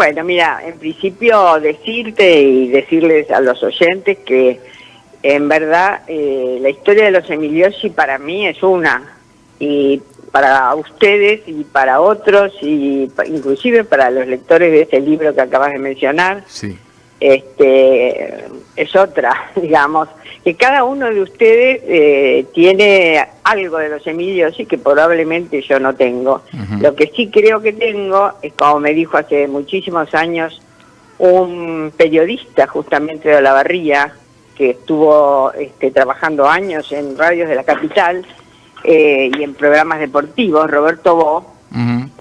Bueno, mira, en principio decirte y decirles a los oyentes que en verdad la historia de los Emiliosi para mí es una, y para ustedes y para otros, y inclusive para los lectores de ese libro que acabas de mencionar, Sí. Es otra, digamos, que cada uno de ustedes tiene algo de los Emiliosi que probablemente yo no tengo. Lo que sí creo que tengo es, como me dijo hace muchísimos años un periodista justamente de Olavarría, que estuvo trabajando años en radios de la capital y en programas deportivos, Roberto Bo,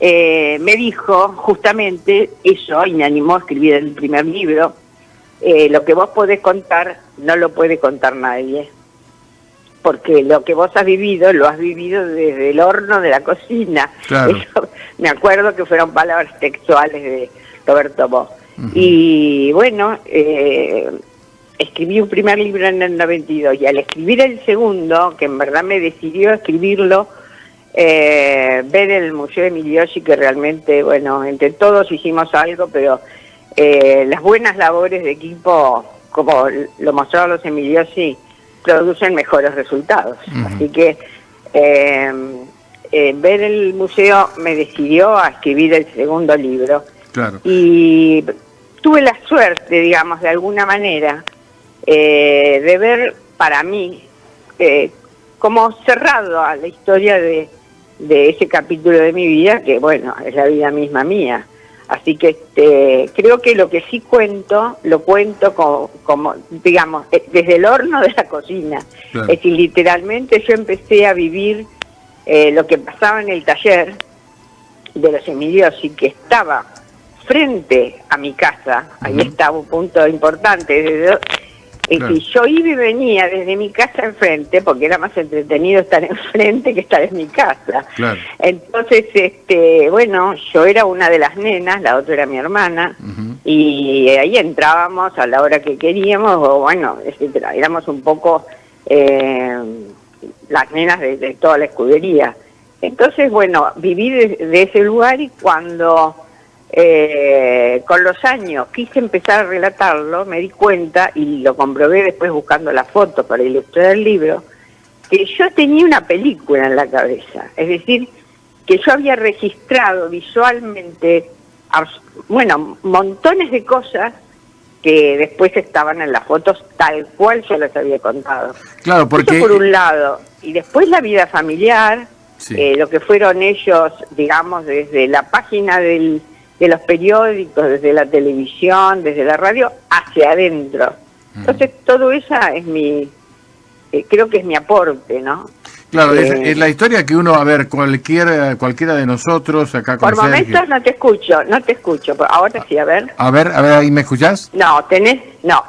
me dijo justamente eso y me animó a escribir el primer libro. Lo que vos podés contar no lo puede contar nadie, porque lo que vos has vivido, lo has vivido desde el horno de la cocina. Claro. Eso, me acuerdo que fueron palabras textuales de Roberto Bo. Y bueno, escribí un primer libro en el 92, y al escribir el segundo, que en verdad me decidió a escribirlo, ver el Museo Emiliosi, que realmente, bueno, entre todos hicimos algo, pero las buenas labores de equipo, como lo mostraron los Emiliosi, producen mejores resultados. Así que ver el museo me decidió a escribir el segundo libro. Claro. Y tuve la suerte, digamos, de alguna manera, de ver para mí como cerrado a la historia de ese capítulo de mi vida, que bueno, es la vida misma mía. Así que creo que lo que sí cuento, lo cuento como digamos, desde el horno de la cocina. Claro. Es decir, literalmente yo empecé a vivir lo que pasaba en el taller de los Emiliosi, que estaba frente a mi casa. Ahí estaba un punto importante. Claro. Y yo iba y venía desde mi casa enfrente, porque era más entretenido estar enfrente que estar en mi casa. Claro. Entonces, bueno, yo era una de las nenas, la otra era mi hermana, y ahí entrábamos a la hora que queríamos, o bueno, etcétera. Éramos un poco las nenas de toda la escudería. Entonces, bueno, viví de ese lugar, y cuando con los años quise empezar a relatarlo, me di cuenta, y lo comprobé después buscando las fotos para ilustrar el libro, que yo tenía una película en la cabeza. Es decir, que yo había registrado visualmente, bueno, montones de cosas que después estaban en las fotos tal cual yo las había contado. Claro, porque... Eso por un lado. Y después la vida familiar, sí. lo que fueron ellos, digamos, desde la página de los periódicos, desde la televisión, desde la radio, hacia adentro. Entonces, todo eso es creo que es mi aporte, ¿no? Claro, es la historia que uno, a ver, cualquiera de nosotros acá con Por Sergio. momentos no te escucho, ahora sí, a ver. A ver, ¿ahí me escuchás? No,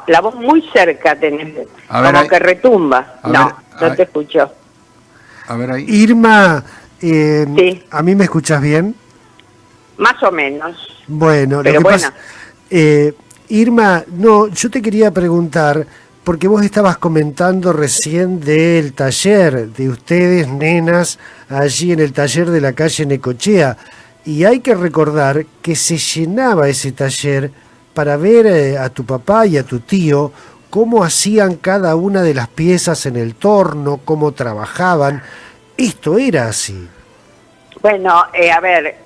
la voz muy cerca tenés, a ver, como ahí, que retumba. No te escucho. A ver ahí. Irma, sí. ¿A mí me escuchás bien? Más o menos. Bueno, pero lo que bueno. pasa, Irma, no, yo te quería preguntar, porque vos estabas comentando recién del taller de ustedes, nenas, allí en el taller de la calle Necochea, y hay que recordar que se llenaba ese taller para ver a tu papá y a tu tío cómo hacían cada una de las piezas en el torno, cómo trabajaban. Esto era así. Bueno, a ver,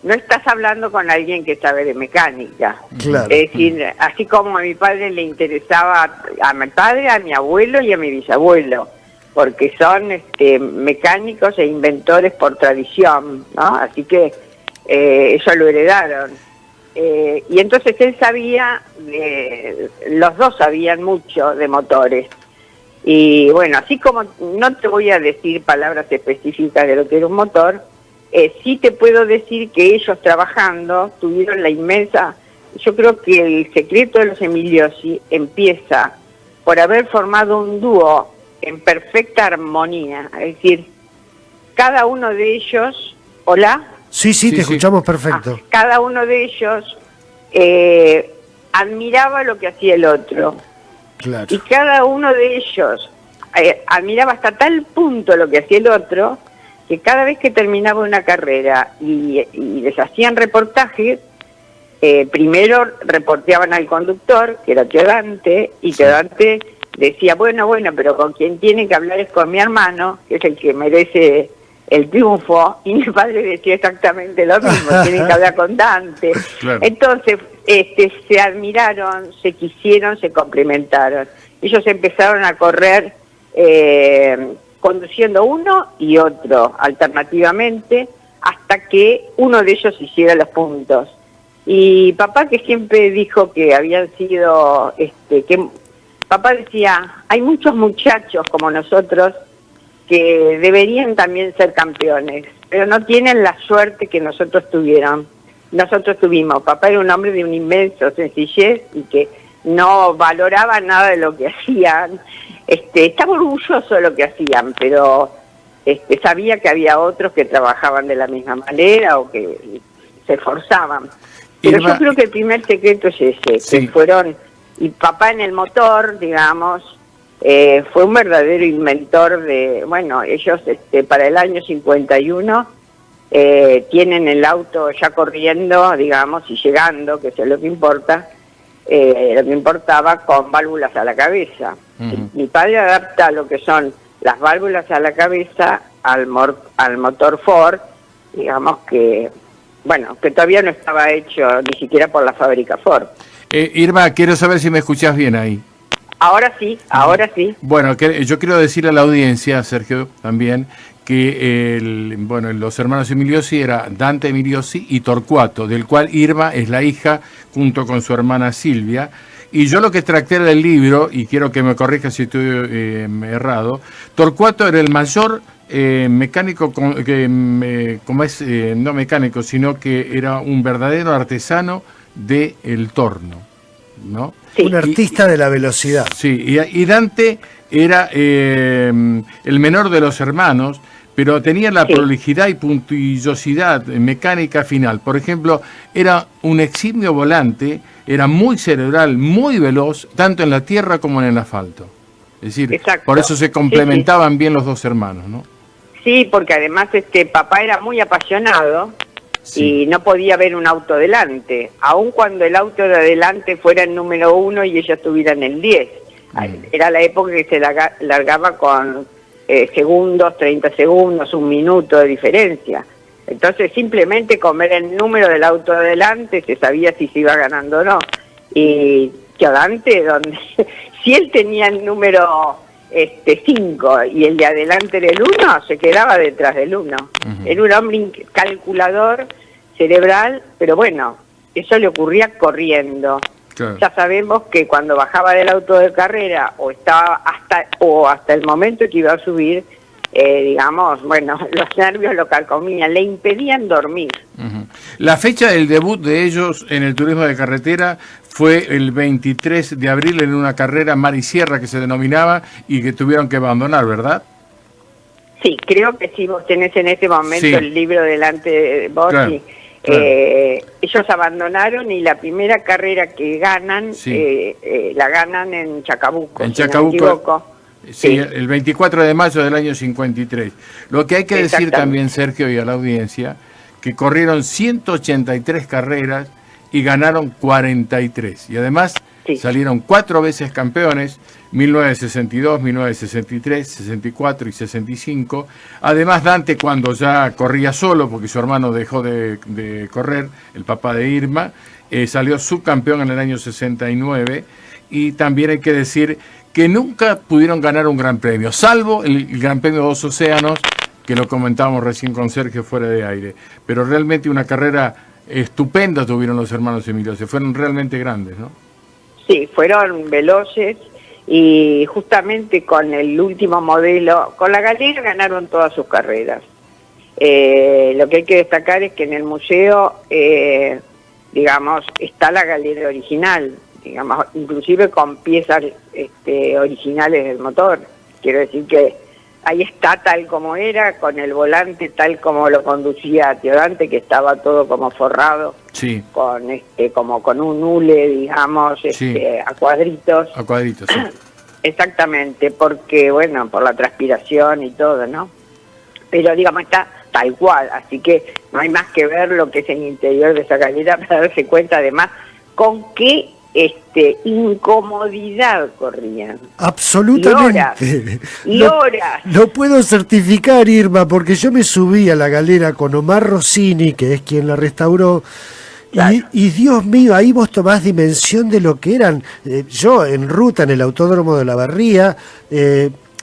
no estás hablando con alguien que sabe de mecánica. Claro. Es decir, así como a mi padre le interesaba, a mi padre, a mi abuelo y a mi bisabuelo, porque son mecánicos e inventores por tradición, ¿no? Así que ellos lo heredaron. Y entonces él sabía, los dos sabían mucho de motores. Y bueno, así como no te voy a decir palabras específicas de lo que era un motor, sí te puedo decir que ellos trabajando tuvieron la inmensa... Yo creo que el secreto de los Emiliosi empieza por haber formado un dúo en perfecta armonía. Es decir, cada uno de ellos... ¿Hola? Sí, te escuchamos perfecto. Cada uno de ellos admiraba lo que hacía el otro. Claro. Y cada uno de ellos admiraba hasta tal punto lo que hacía el otro, que cada vez que terminaba una carrera y les hacían reportajes, primero reporteaban al conductor, que era Teodante, y Teodante decía, bueno, pero con quien tiene que hablar es con mi hermano, que es el que merece el triunfo, y mi padre decía exactamente lo mismo, tienen que hablar con Dante. Claro. Entonces, se admiraron, se quisieron, se complementaron. Ellos empezaron a correr conduciendo uno y otro alternativamente, hasta que uno de ellos hiciera los puntos. Y papá, que siempre dijo que habían sido, que papá decía, hay muchos muchachos como nosotros que deberían también ser campeones, pero no tienen la suerte que nosotros tuvimos. Papá era un hombre de una inmensa sencillez y que no valoraba nada de lo que hacían. Estaba orgulloso de lo que hacían, pero sabía que había otros que trabajaban de la misma manera o que se esforzaban. Pero yo creo que el primer secreto es ese, sí, que fueron, y papá en el motor, digamos, fue un verdadero inventor de, bueno, ellos para el año 51 tienen el auto ya corriendo, digamos, y llegando, que eso es lo que importa, lo que importaba, con válvulas a la cabeza. Mi padre adapta lo que son las válvulas a la cabeza al motor Ford, digamos que, bueno, que todavía no estaba hecho ni siquiera por la fábrica Ford. Irma, quiero saber si me escuchás bien ahí. Ahora sí, ahora sí. Bueno, yo quiero decirle a la audiencia, Sergio, también, que los hermanos Emiliosi era Dante Emiliosi y Torcuato, del cual Irma es la hija, junto con su hermana Silvia. Y yo lo que extracté del libro, y quiero que me corrija si estoy errado, Torcuato era el mayor mecánico, no mecánico, sino que era un verdadero artesano del torno, ¿no? Sí. Un artista de la velocidad. Sí, y Dante era el menor de los hermanos, pero tenía la prolijidad y puntillosidad mecánica final. Por ejemplo, era un eximio volante, era muy cerebral, muy veloz, tanto en la tierra como en el asfalto. Es decir, exacto, por eso se complementaban bien los dos hermanos, ¿no? Sí, porque además papá era muy apasionado. Sí. Y no podía haber un auto delante, aun cuando el auto de adelante fuera el número 1 y ellos tuvieran el 10. Era la época que se largaba con segundos, 30 segundos, 1 minuto de diferencia. Entonces simplemente con ver el número del auto de adelante se sabía si se iba ganando o no. Y Teodante, si él tenía el número 5 y el de adelante era el 1, se quedaba detrás del 1. Era un hombre calculador, cerebral, pero bueno, eso le ocurría corriendo. Claro. Ya sabemos que cuando bajaba del auto de carrera o estaba hasta el momento que iba a subir, digamos, bueno, los nervios lo carcomían, le impedían dormir. La fecha del debut de ellos en el turismo de carretera fue el 23 de abril en una carrera mar y sierra que se denominaba y que tuvieron que abandonar, ¿verdad? Sí, creo que sí, vos tenés en este momento el libro delante de vos. Claro, y, claro. Ellos abandonaron y la primera carrera que ganan, la ganan en Chacabuco. En Chacabuco. Si no me equivoco. Sí, el 24 de mayo del año 53. Lo que hay que decir también, Sergio, y a la audiencia, que corrieron 183 carreras y ganaron 43. Y además salieron 4 veces campeones, 1962, 1963, 64 y 65. Además, Dante, cuando ya corría solo, porque su hermano dejó de correr, el papá de Irma, salió subcampeón en el año 69. Y también hay que decir que nunca pudieron ganar un gran premio, salvo el Gran Premio Dos Océanos, que lo comentábamos recién con Sergio fuera de aire. Pero realmente una carrera estupenda tuvieron los hermanos Emiliosi, fueron realmente grandes, ¿no? Sí, fueron veloces y justamente con el último modelo, con la Galera ganaron todas sus carreras. Lo que hay que destacar es que en el museo, digamos, está la Galera original, digamos, inclusive con piezas originales del motor. Quiero decir que ahí está tal como era, con el volante tal como lo conducía Teodante, que estaba todo como forrado, con como con un hule, digamos, a cuadritos. A cuadritos, sí. Exactamente, porque bueno, por la transpiración y todo, ¿no? Pero digamos, está tal cual, así que no hay más que ver lo que es el interior de esa galera para darse cuenta además con qué incomodidad corrían. Absolutamente. Y horas. Lo puedo certificar, Irma, porque yo me subí a la galera con Omar Rossini, que es quien la restauró. Claro. Y Dios mío, ahí vos tomás dimensión de lo que eran. Yo en ruta en el Autódromo de Olavarría,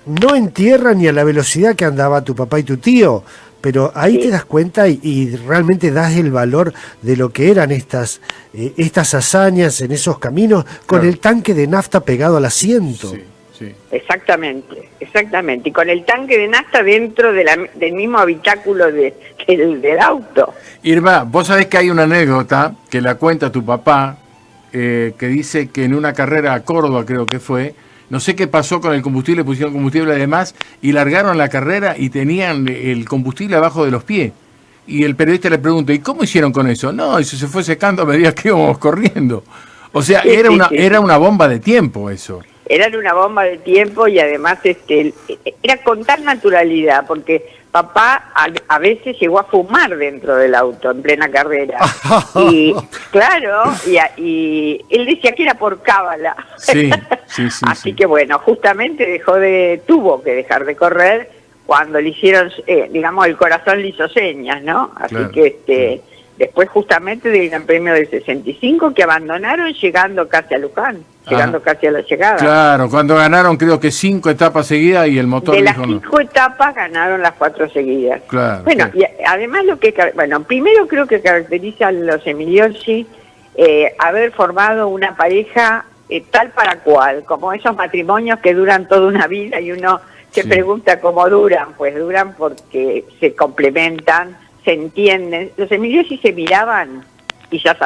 no en tierra ni a la velocidad que andaba tu papá y tu tío, pero ahí sí te das cuenta y realmente das el valor de lo que eran estas hazañas en esos caminos con el tanque de nafta pegado al asiento. Sí, sí. Exactamente. Y con el tanque de nafta dentro del mismo habitáculo del auto. Irma, vos sabés que hay una anécdota que la cuenta tu papá, que dice que en una carrera a Córdoba, creo que fue, no sé qué pasó con el combustible, pusieron combustible además y largaron la carrera y tenían el combustible abajo de los pies. Y el periodista le pregunta, ¿y cómo hicieron con eso? No, eso se fue secando a medida que íbamos corriendo. O sea, sí, era una bomba de tiempo eso. Era una bomba de tiempo y además era con tal naturalidad, porque papá a veces llegó a fumar dentro del auto en plena carrera. Y claro, y él decía que era por cábala. Sí. Así que bueno, justamente tuvo que dejar de correr cuando le hicieron, digamos, el corazón le hizo señas, ¿no? Así claro, que después justamente del Gran Premio del 65 que abandonaron llegando casi a Luján. Llegando casi a la llegada. Claro, cuando ganaron creo que 5 etapas seguidas y el motor de las 5 etapas ganaron las 4 seguidas. Claro. Bueno, y además primero creo que caracteriza a los Emiliosi haber formado una pareja tal para cual, como esos matrimonios que duran toda una vida y uno se pregunta cómo duran. Pues duran porque se complementan, se entienden. Los Emiliosi se miraban y ya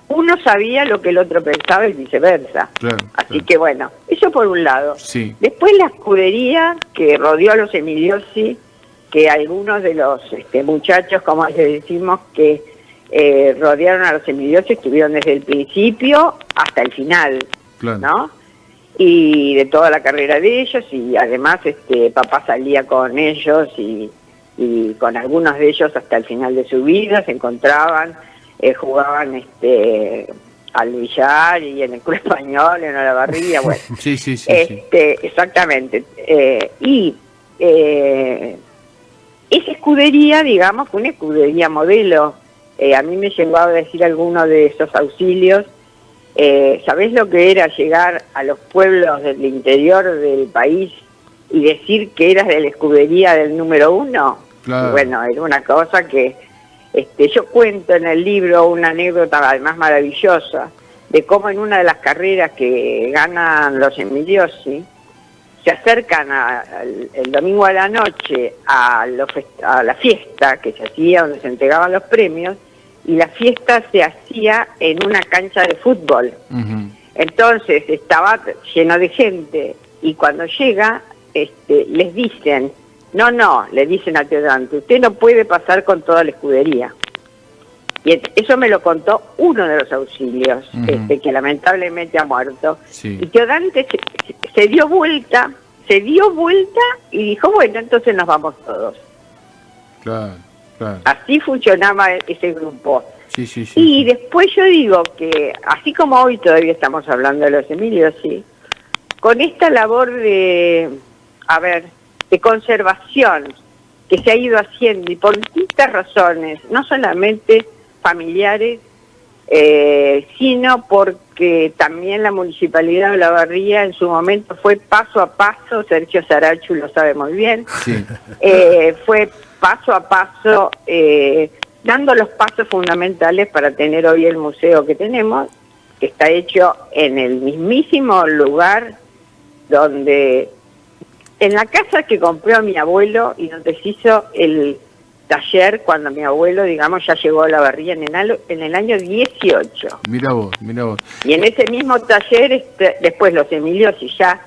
uno sabía lo que el otro pensaba y viceversa. Claro, Así que bueno, eso por un lado. Sí. Después la escudería que rodeó a los Emiliosi, que algunos de los muchachos, como les decimos, que rodearon a los Emiliosi, estuvieron desde el principio hasta el final, claro, ¿no? Y de toda la carrera de ellos, y además papá salía con ellos y con algunos de ellos hasta el final de su vida, se encontraban, jugaban al billar y en el Club Español, en Olavarría, bueno. Sí. Exactamente. Esa escudería, digamos, fue una escudería modelo. A mí me llegó a decir alguno de esos auxilios, ¿sabés lo que era llegar a los pueblos del interior del país y decir que eras de la escudería del número 1? Claro. Bueno, era una cosa que yo cuento en el libro una anécdota además maravillosa de cómo en una de las carreras que ganan los Emiliosi se acercan el domingo a la noche a la fiesta que se hacía donde se entregaban los premios, y la fiesta se hacía en una cancha de fútbol. Uh-huh. Entonces estaba lleno de gente y cuando llega les dicen, le dicen al ayudante, usted no puede pasar con toda la escudería. Y eso me lo contó uno de los auxilios, uh-huh, que lamentablemente ha muerto. Sí. Y Teodante se dio vuelta y dijo, bueno, entonces nos vamos todos. Claro. Así funcionaba ese grupo. Sí. Y después yo digo que, así como hoy todavía estamos hablando de los Emiliosi, con esta labor de conservación que se ha ido haciendo y por distintas razones, no solamente familiares, sino porque también la Municipalidad de Olavarría en su momento fue paso a paso, Sergio Sarachu lo sabe muy bien, sí. Fue paso a paso, dando los pasos fundamentales para tener hoy el museo que tenemos, que está hecho en el mismísimo lugar donde, en la casa que compró mi abuelo y donde se hizo el taller cuando mi abuelo, digamos, ya llegó a Olavarría en el año 18. Mira vos. Y en ese mismo taller, después los Emiliosi ya,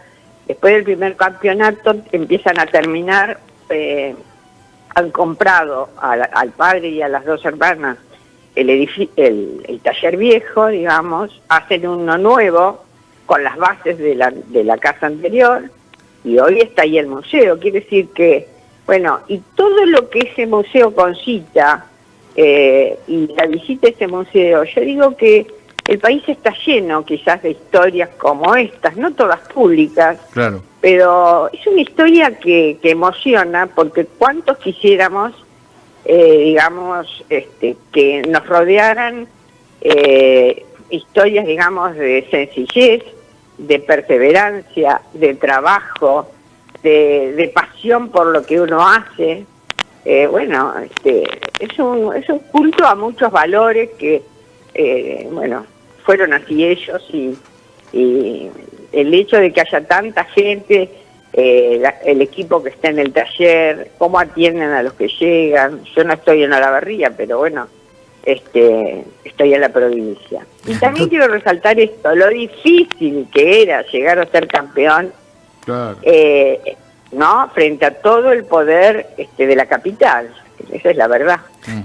después del primer campeonato, empiezan a terminar, han comprado al padre y a las dos hermanas el taller viejo, digamos, hacen uno nuevo con las bases de la casa anterior, y hoy está ahí el museo. Quiere decir que Bueno, y todo lo que ese museo concita, y la visita a ese museo, yo digo que el país está lleno quizás de historias como estas, no todas públicas, Claro. pero es una historia que emociona, porque cuántos quisiéramos, digamos, que nos rodearan historias, digamos, de sencillez, de perseverancia, de trabajo, de pasión por lo que uno hace. Bueno, es un culto a muchos valores que, bueno, fueron así ellos, y el hecho de que haya tanta gente, el equipo que está en el taller, cómo atienden a los que llegan. Yo no estoy en Olavarría, pero bueno, estoy en la provincia. Y también quiero resaltar esto, lo difícil que era llegar a ser campeón, Claro. ¿no? Frente a todo el poder de la capital. Esa es la verdad.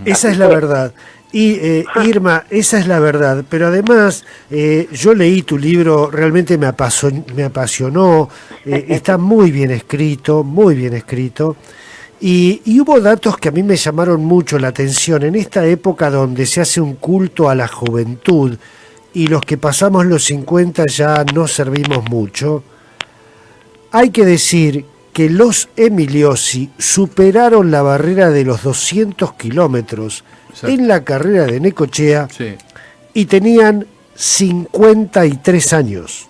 Esa es la verdad. Y Irma, esa es la verdad. Pero además, yo leí tu libro, realmente me apasionó, está muy bien escrito, muy bien escrito. Y hubo datos que a mí me llamaron mucho la atención. En esta época donde se hace un culto a la juventud y los que pasamos los 50 ya no servimos mucho, hay que decir que los Emiliosi superaron la barrera de los 200 kilómetros en la carrera de Necochea, sí, y tenían 53 años.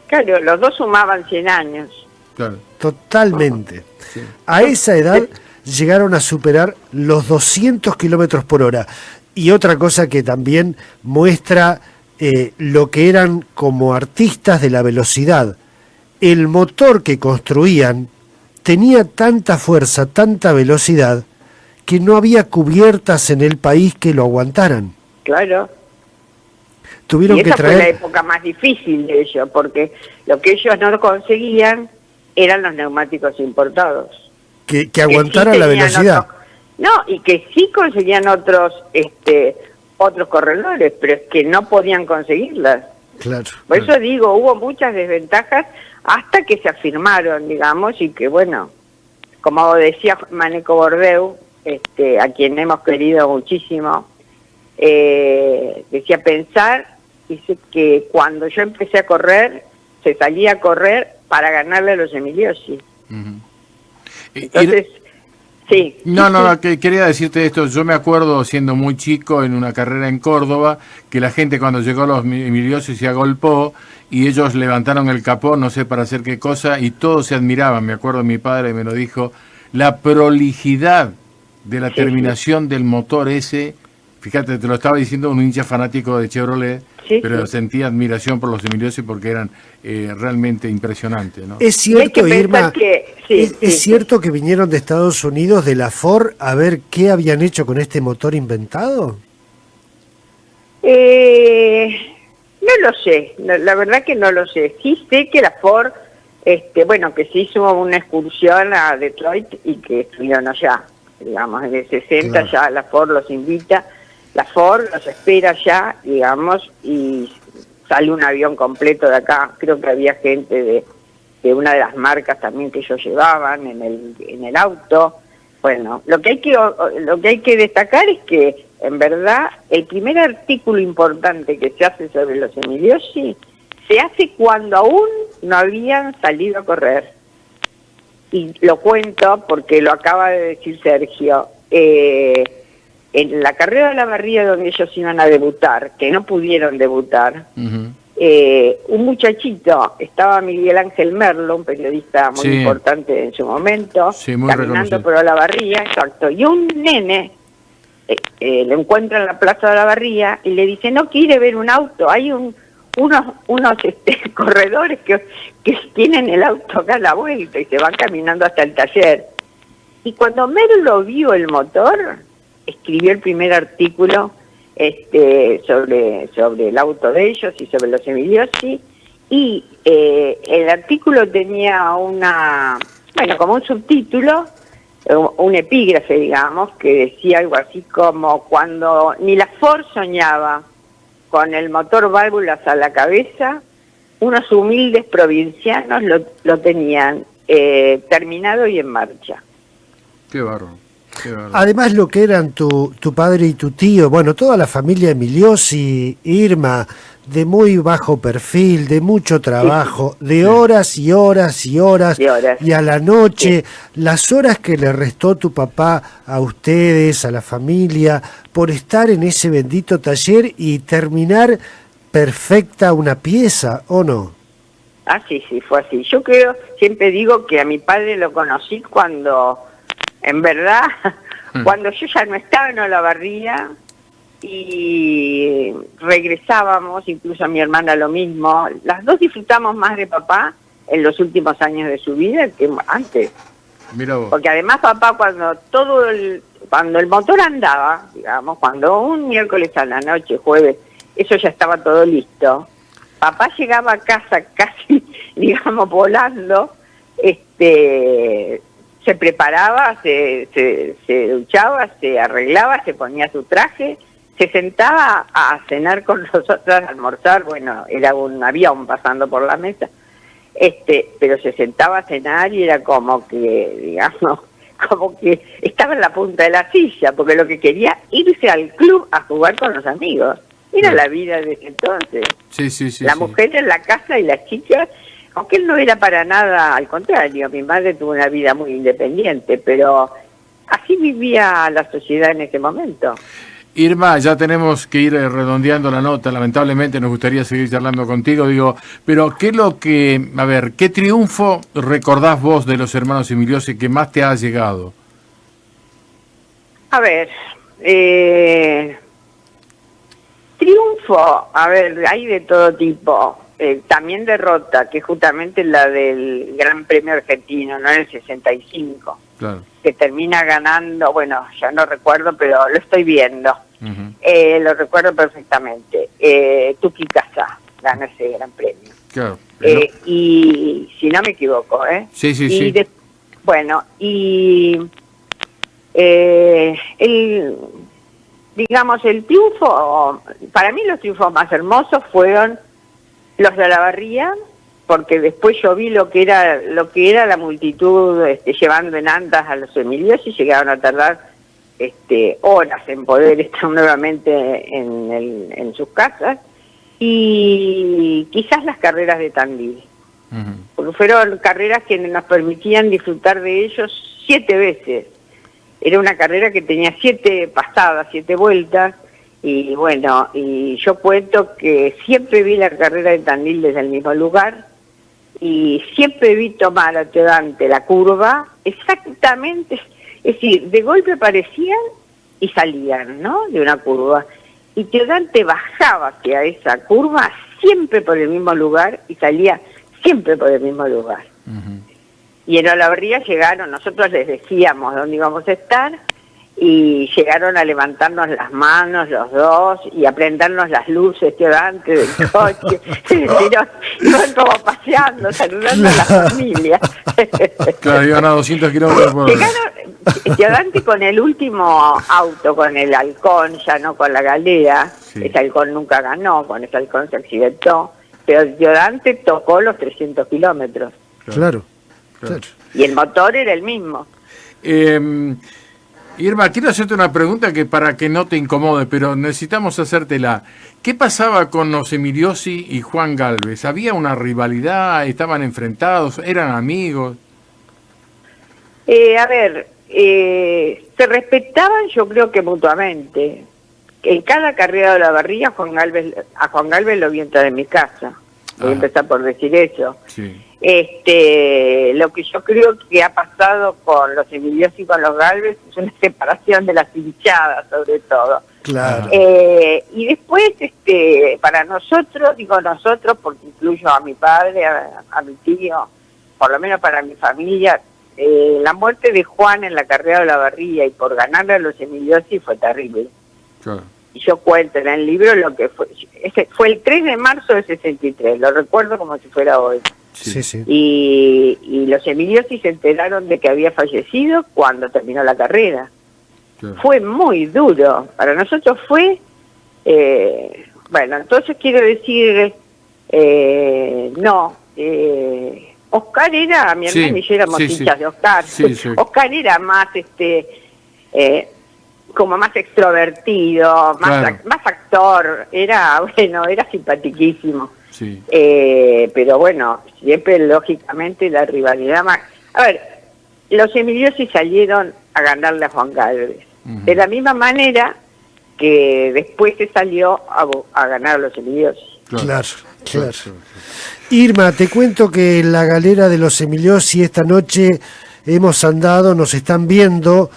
Claro, los dos sumaban 100 años. Claro. Totalmente. Sí. A esa edad llegaron a superar los 200 kilómetros por hora. Y otra cosa que también muestra lo que eran como artistas de la velocidad. El motor que construían tenía tanta fuerza, tanta velocidad, que no había cubiertas en el país que lo aguantaran. Claro. Tuvieron y esa que traer... fue la época más difícil de ellos, porque lo que ellos no conseguían eran los neumáticos importados. Que aguantaran sí la velocidad. No, y que sí conseguían otros corredores, pero es que no podían conseguirlas. Claro. Por eso digo, hubo muchas desventajas hasta que se afirmaron, digamos, y que bueno, como decía Maneco Bordeu, a quien hemos querido muchísimo, decía dice que cuando yo empecé a correr, se salía a correr para ganarle a los Emiliosi. Entonces, sí. No, que quería decirte esto. Yo me acuerdo siendo muy chico en una carrera en Córdoba, que la gente cuando llegó a los Emiliosi se agolpó y ellos levantaron el capó, no sé para hacer qué cosa, y todos se admiraban. Me acuerdo, mi padre me lo dijo, la prolijidad de la terminación del motor ese. Fíjate, te lo estaba diciendo un hincha fanático de Chevrolet, pero sentía admiración por los Emiliosi porque eran realmente impresionantes, ¿no? Es cierto, Irma, es cierto que vinieron de Estados Unidos, de la Ford, a ver qué habían hecho con este motor inventado. No lo sé, la verdad que no lo sé. Sí sé que la Ford, bueno, que se hizo una excursión a Detroit y que estuvieron allá, digamos, en el 60 claro. Ya la Ford los invita. La Ford los espera ya, digamos, y sale un avión completo de acá. Creo que había gente de una de las marcas también que ellos llevaban en el auto. Bueno, lo que hay que destacar es que, en verdad, el primer artículo importante que se hace sobre los Emiliosi se hace cuando aún no habían salido a correr. Y lo cuento porque lo acaba de decir Sergio. En la carrera de Olavarría donde ellos iban a debutar, que no pudieron debutar, un muchachito, estaba Miguel Ángel Merlo, un periodista muy importante en su momento, caminando por Olavarría, exacto, y un nene lo encuentra en la plaza de Olavarría y le dice, no quiere ver un auto, hay unos corredores que tienen el auto acá a la vuelta, y se van caminando hasta el taller. Y cuando Merlo vio el motor, escribió el primer artículo sobre el auto de ellos y sobre los Emiliosi, y el artículo tenía como un subtítulo, un epígrafe, digamos, que decía algo así como: cuando ni la Ford soñaba con el motor válvulas a la cabeza, unos humildes provincianos lo tenían terminado y en marcha. Qué bárbaro. Además, lo que eran tu padre y tu tío, bueno, toda la familia Emiliosi, Irma, de muy bajo perfil, de mucho trabajo, de horas y horas y horas, y a la noche, las horas que le restó tu papá a ustedes, a la familia, por estar en ese bendito taller y terminar perfecta una pieza, ¿o no? Ah, sí, fue así. Yo creo, siempre digo que a mi padre lo conocí cuando, en verdad, cuando yo ya no estaba en Olavarría y regresábamos, incluso a mi hermana lo mismo. Las dos disfrutamos más de papá en los últimos años de su vida que antes. Mira vos. Porque además papá cuando el motor andaba, digamos, cuando un miércoles a la noche, jueves, eso ya estaba todo listo. Papá llegaba a casa casi, digamos, volando, se preparaba, se duchaba, se arreglaba, se ponía su traje, se sentaba a cenar con nosotros, a almorzar, bueno, era un avión pasando por la mesa, pero se sentaba a cenar y era como que, digamos, como que estaba en la punta de la silla, porque lo que quería irse al club a jugar con los amigos. Era la vida de ese entonces. Sí, la mujer en la casa y las chicas, aunque él no era para nada, al contrario, mi madre tuvo una vida muy independiente, pero así vivía la sociedad en ese momento. Irma, ya tenemos que ir redondeando la nota, lamentablemente nos gustaría seguir charlando contigo, pero ¿qué es lo que, qué triunfo recordás vos de los hermanos Emiliosi que más te ha llegado? A ver, triunfo, hay de todo tipo, también derrota, que es justamente la del Gran Premio Argentino, ¿no? En el 65, claro. Que termina ganando, bueno, ya no recuerdo, pero lo estoy viendo, lo recuerdo perfectamente, Tuki Casá gana ese Gran Premio. Claro. Y si no me equivoco, Sí. Bueno, digamos, el triunfo, para mí los triunfos más hermosos fueron los de Olavarría, porque después yo vi lo que era la multitud llevando en andas a los Emiliosi, llegaron a tardar horas en poder estar nuevamente en sus casas, y quizás las carreras de Tandil, porque fueron carreras que nos permitían disfrutar de ellos 7 veces. Era una carrera que tenía 7 pasadas, 7 vueltas, y bueno, y yo cuento que siempre vi la carrera de Tandil desde el mismo lugar, y siempre vi tomar a Teodante la curva, exactamente, es decir, de golpe aparecían y salían, ¿no?, de una curva, y Teodante bajaba hacia esa curva siempre por el mismo lugar, y salía siempre por el mismo lugar. Y en Olavarría llegaron, nosotros les decíamos dónde íbamos a estar, y llegaron a levantarnos las manos los dos y a prendernos las luces Teodante del coche. Iban como paseando, saludando a la familia. Claro, iban a 200 kilómetros por hora. Llegaron Teodante con el último auto, con el Halcón, ya no con la Galera. Sí. Ese Halcón nunca ganó, con ese Halcón se accidentó, pero Teodante tocó los 300 kilómetros. Claro. Y el motor era el mismo. Irma, quiero hacerte una pregunta que para que no te incomode, pero necesitamos hacértela. ¿Qué pasaba con los Emiliosi y Juan Galvez? ¿Había una rivalidad? ¿Estaban enfrentados? ¿Eran amigos? Se respetaban, yo creo que mutuamente. En cada carrera de Olavarría a Juan Galvez lo vi entrar en mi casa. Voy a empezar por decir eso. Sí. Lo que yo creo que ha pasado con los Emiliosi y con los Galvez es una separación de las hinchadas, sobre todo. Claro. Y después, para nosotros, digo nosotros porque incluyo a mi padre, a mi tío, por lo menos para mi familia, la muerte de Juan en la carrera de Olavarría y por ganarle a los Emiliosi fue terrible. Claro. Y yo cuento en el libro lo que fue. Fue el 3 de marzo del 63, lo recuerdo como si fuera hoy. Sí. Y los Emiliosi se enteraron de que había fallecido cuando terminó la carrera. Claro. Fue muy duro. Para nosotros fue... bueno, entonces quiero decir... Oscar era, mi hermano y yo éramos hinchas de Oscar. Oscar era más, como más extrovertido, más actor, era simpatiquísimo. Sí. Pero bueno, siempre lógicamente la rivalidad más... A ver, los Emiliosi salieron a ganarle a Juan Galvez. De la misma manera que después se salió a ganar a los Emiliosi. Claro. Irma, te cuento que en la galera de los Emiliosi esta noche hemos andado, nos están viendo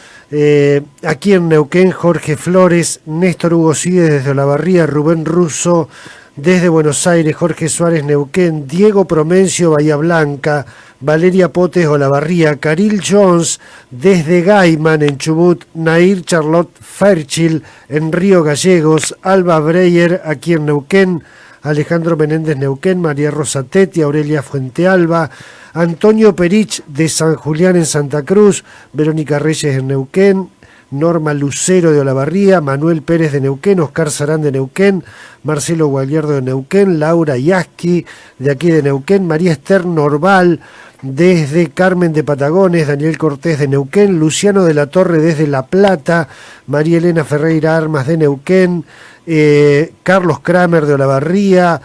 aquí en Neuquén, Jorge Flores, Néstor Hugo Sides desde Olavarría, Rubén Russo desde Buenos Aires, Jorge Suárez Neuquén, Diego Promencio Bahía Blanca, Valeria Potes Olavarría, Caril Jones desde Gaiman en Chubut, Nair Charlotte Fairchill en Río Gallegos, Alba Breyer aquí en Neuquén, Alejandro Menéndez Neuquén, María Rosa Tetti, Aurelia Fuentealba, Antonio Perich de San Julián en Santa Cruz, Verónica Reyes en Neuquén, Norma Lucero de Olavarría, Manuel Pérez de Neuquén, Oscar Sarán de Neuquén, Marcelo Gualiardo de Neuquén, Laura Yasky de aquí de Neuquén, María Esther Norval desde Carmen de Patagones, Daniel Cortés de Neuquén, Luciano de la Torre desde La Plata, María Elena Ferreira Armas de Neuquén, Carlos Kramer de Olavarría,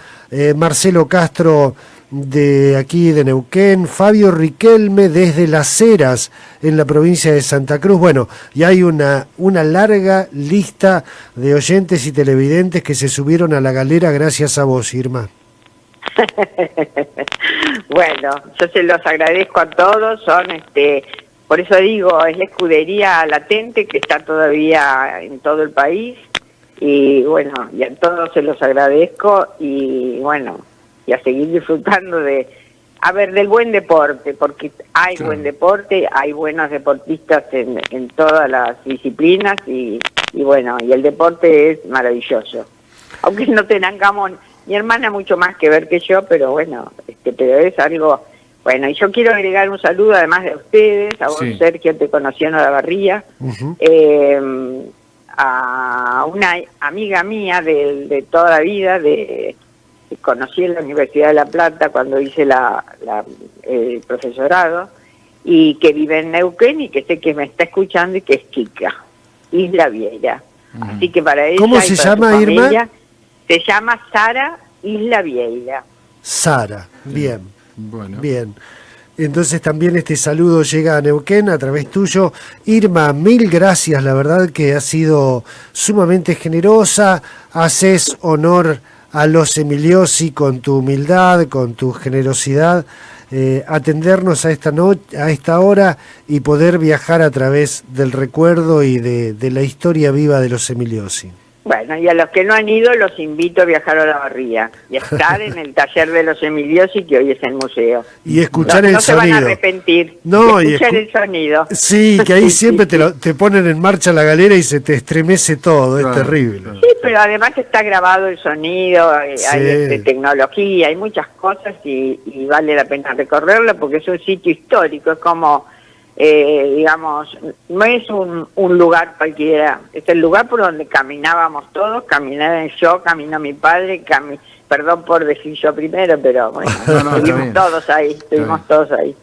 Marcelo Castro de aquí de Neuquén, Fabio Riquelme desde Las Heras en la provincia de Santa Cruz. Bueno, y hay una larga lista de oyentes y televidentes que se subieron a la galera gracias a vos, Irma. Bueno, yo se los agradezco a todos, por eso digo, es la escudería latente que está todavía en todo el país, y bueno, y a todos se los agradezco, y bueno, y a seguir disfrutando del buen deporte, porque hay buen deporte, hay buenos deportistas en todas las disciplinas, y bueno, y el deporte es maravilloso. Aunque no tengamos, mi hermana mucho más que ver que yo, pero bueno, pero es algo, bueno, y yo quiero agregar un saludo además de ustedes, a vos Sergio, te conocí en Olavarría, a una amiga mía de toda la vida, que conocí en la Universidad de La Plata cuando hice el profesorado, y que vive en Neuquén y que sé que me está escuchando, y que es Kika, Isla Vieira. Así que para ella... ¿Cómo se llama, Irma? Se llama Sara Isla Vieira. Sara, bien, bueno. Bien. Entonces también este saludo llega a Neuquén a través tuyo. Irma, mil gracias, la verdad que has sido sumamente generosa, haces honor a los Emiliosi con tu humildad, con tu generosidad, atendernos a esta hora y poder viajar a través del recuerdo y de la historia viva de los Emiliosi. Bueno, y a los que no han ido los invito a viajar a Olavarría y a estar en el taller de los Emiliosi, que hoy es el museo. Y escuchar el sonido. No se van a arrepentir. No, y escuchar el sonido. Sí, que ahí siempre te ponen en marcha la galera y se te estremece todo, es terrible. Sí, pero además está grabado el sonido, hay tecnología, hay muchas cosas y vale la pena recorrerlo porque es un sitio histórico, es como... digamos, no es un lugar cualquiera, es el lugar por donde caminábamos todos, caminó mi padre, perdón por decir yo primero, pero bueno, estuvimos todos ahí.